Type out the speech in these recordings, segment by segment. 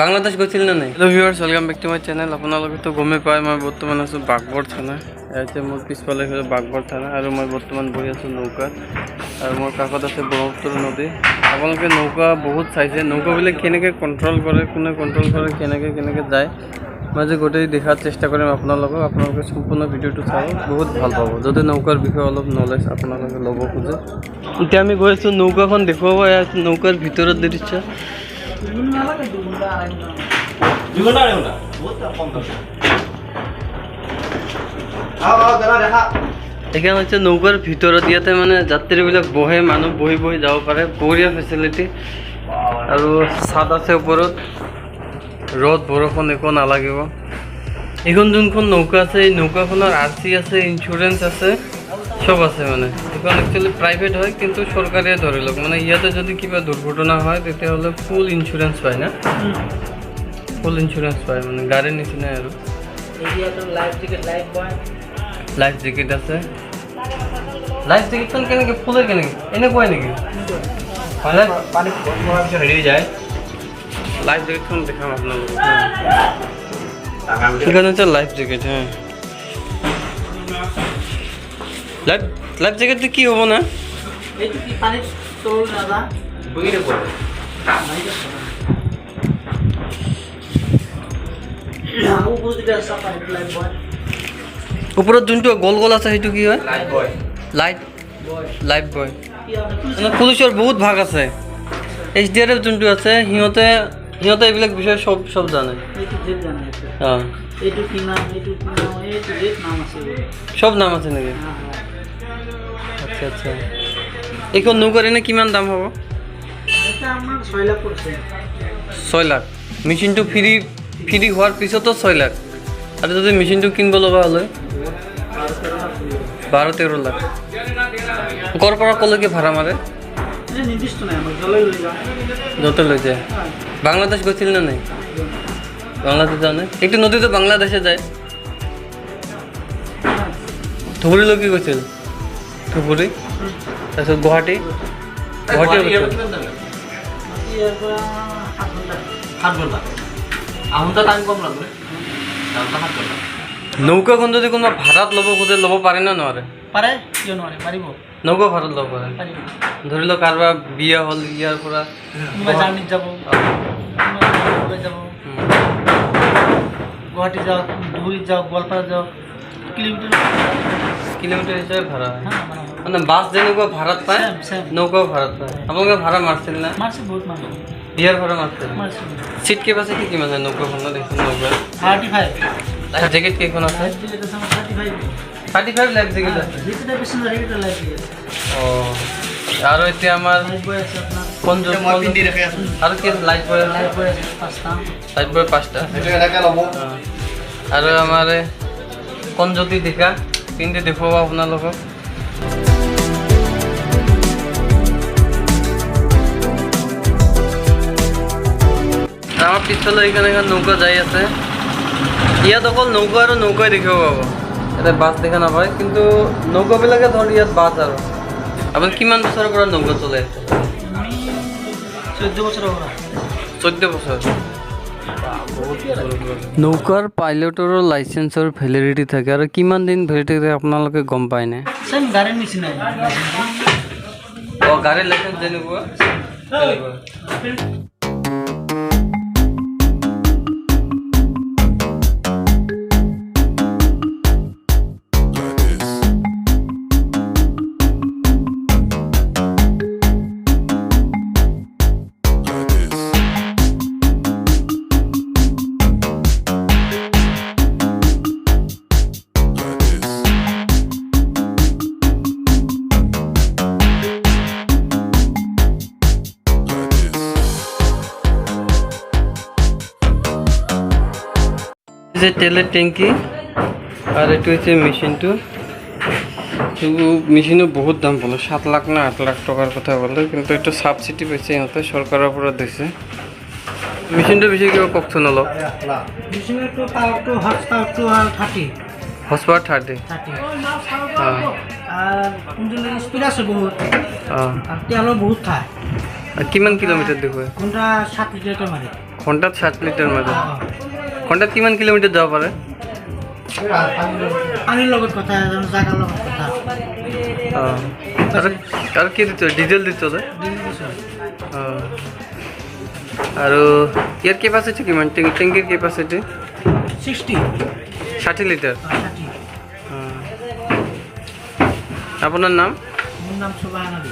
বাংলাদেশ গৈছিল না নাই? Hello' viewers, welcome back to my channel. আপোনালোকে তো গমেই পায় মই বৰ্তমান আছোঁ বাগবৰ থানা। ইয়াতে মোৰ পিছফালে হৈছে বাগবৰ থানা আৰু মই বৰ্তমান বহি আছোঁ নৌকাত। আৰু মোৰ কাষত আছে ব্ৰহ্মপুত্ৰ নদী। আপোনালোকে নৌকা বহুত চাইছে, নৌকাবিলাক কেনেকৈ কণ্ট্ৰল কৰে, কোনে কণ্ট্ৰল কৰে, কেনেকৈ যায়, মই যে গোটেই দেখাৰ চেষ্টা কৰিম আপোনালোকক। আপোনালোকে সম্পূৰ্ণ ভিডিঅ'টো চাব, বহুত ভাল পাব। যদি নৌকাৰ বিষয়ে অলপ নলেজ আপোনালোকে ল'ব খোজে। এতিয়া আমি গৈ আছোঁ, নৌকাখন দেখুৱাব নৌকাৰ ভিতৰত দৃশ্য। এখানে হচ্ছে নৌকাৰ ভিতৰত ইয়াতে মানে যাত্ৰীবিলাক বহে, মানুহ বহি বহি যাব পাৰে। বঢ়িয়া ফেচিলিটি আৰু ছাদ আছে ওপৰত, ৰ'দ বৰষুণ একো নালাগিব। এইখন যোনখন নৌকা আছে, এই নৌকাখনৰ RC আছে, ইঞ্চুৰেঞ্চ আছে, সব আছে। মানে এইখন একচুৱেলি প্ৰাইভেট হয়, কিন্তু চৰকাৰে ধৰি লওক মানে ইয়াতে যদি কিবা দুৰ্ঘটনা হয় তেতিয়াহ'লে ফুল ইঞ্চুৰেঞ্চ পায় না, ফুল ইঞ্চুৰেঞ্চ পায় মানে গাড়ীৰ নিচিনাই আৰু। লাইফ জেকেট আছে। লাইফ জেকেটখন কেনেকৈ ফুলৰ কেনেকৈ এনেকুৱাই নেকি? পানী হেৰি যায়। লাইফ জেকেটখন দেখাম আপোনালোকক। এখানে হচ্ছে লাইফ জেকেট। হ্যাঁ, লাইফ জেকেটটো কি হ'ব না? ওপৰত যোনটো গোল গোল আছে সেইটো কি হয়? লাইফ বয়। মানে পুলিচৰ বহুত ভাগ আছে। SDRF যোনটো আছে সিহঁতে এইবিলাক বিষয়ে সব জানে। অঁ, সব নাম আছে নেকি? আচ্ছা আচ্ছা। এইখন নৌকাৰ এনে কিমান দাম হ'ব? 6 লাখ। মেচিনটো ফ্ৰী হোৱাৰ পিছতো 6 লাখ। আৰু যদি মেচিনটো কিনিব লগা হ'লে 12-13 লাখ। ক'ৰ পৰা ক'লৈকে ভাড়া মাৰে? য'তে লৈ যায়। বাংলাদেশ গৈছিল না নাই? বাংলাদেশ যাওঁ নাই? একটু নদীতো বাংলাদেশে যায়। ধুবুৰীলৈকে গৈছিল? ধুবুৰী, তাৰপিছত গুৱাহাটী গৈছিল। নৌকাখন যদি কোনোবা ভাড়াত ল'ব খোজে ল'ব পাৰে না নোৱাৰে? পাৰে, কিয় নোৱাৰে, পাৰিব। নৌকা ভাড়াত ল'ব পাৰে। ধৰি লওক কাৰোবাৰ বিয়া হ'ল, ইয়াৰ পৰা জাৰ্ণিত যাব, যাব, গুৱাহাটী যাওক, ধুবুৰীত যাওক, গোৱালপাৰা যাওক, কিলোমিটাৰ হিচাপে ভাড়া হয়। মানে বাছ যেনেকুৱা ভাড়াত পায়, নৌকাও ভাড়াত পায়। আপোনালোকে ভাড়া মাৰিছিল না? মাৰিছে, বহুত মাৰিছে। বিয়াৰ ভাড়া মাৰিছিল? চিট কেপাচিটি কিমান আছে নৌকাখনত? এইখন নৌকা 35। জেকেট কেইখন আছে? 35 লাইফ জেকেট আছে। অঁ, আৰু এতিয়া আমাৰ আৰু কি লাইফ বয়? লাইফ বয় 5টা। আৰু আমাৰ কণজ্যোতি ডেকা পিন্ধি দেখুৱাব আপোনালোকক। আমাৰ পিছফালে এইখানে এখন নৌকা যাই আছে। ইয়াত অকল নৌকা আৰু নৌকাই দেখিব পাব, ইয়াতে বাছ দেখা নাপায়। কিন্তু নৌকাবিলাকে ধৰ ইয়াত বাছ। আৰু আপুনি কিমান বছৰৰ পৰা নৌকা চলাই আছে? 14 বছৰৰ পৰা। 14 বছৰ। নৌকাৰ পাইলটৰো লাইচেন্সৰ ভেলিডিটি থাকে। আৰু কিমান দিন ভেলিডিটি থাকে আপোনালোকে গম পায় নে? চেম গাড়ীৰ নিচিনাই। অঁ, গাড়ীৰ লাইচেন্স যেনেকুৱা। যে তেলের ট্যাঙ্কি আর এটা হচ্ছে মেশিনটো। মেশিনও বহুত দাম বলে, 7 লাখ না 8 লাখ টাকার কথা বলে। কিন্তু এটা সাবসিডি পাইছে ইহঁতে, চৰকাৰৰ পৰা দিছে। মেশিনটো বেশি কিবা কওকচোন অলপ। মেশিনটো পাৱাৰটো হৰ্চ 30। Horse power 30। আৰ কোনটো স্পিড আছে বহুত। আৰ তেলৰ বহুত খায়। কিমান কিলোমিটাৰ দেখুৱায়? কোনটা 7 লিটাৰ মাৰে। ঘণ্টাত 60 লিটাৰ মাজত ঘণ্টাত কিমান কিলোমিটাৰ যাব পাৰে পানীৰ লগত কথা জাগাৰ লগত কথা অঁ আৰু কি দিছ ডিজেল দিছ যে অঁ আৰু ইয়াৰ কেপাচিটি কিমান টেংকিৰ কেপাচিটি 60 লিটাৰ আপোনাৰ নাম মোৰ নাম সুবাহান আলী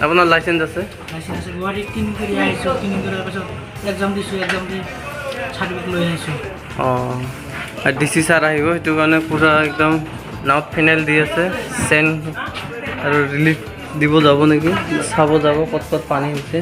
আপোনাৰ লাইচেঞ্চ আছে লাইচেঞ্চ আছে গুৱাহাটীত ট্ৰেইনিং কৰি আহিছোঁ ট্ৰেইনিং কৰাৰ পাছত এক্সাম দিছোঁ এক্সাম দি চাৰ্টিফিকেট লৈ আহিছোঁ অঁ আৰু DC ছাৰ আহিব সেইটো কাৰণে পূৰা একদম নাৱত ফিনাইল দি আছে চেন আৰু ৰিলিফ দিব যাব নেকি চাব যাব ক'ত ক'ত পানী হৈছে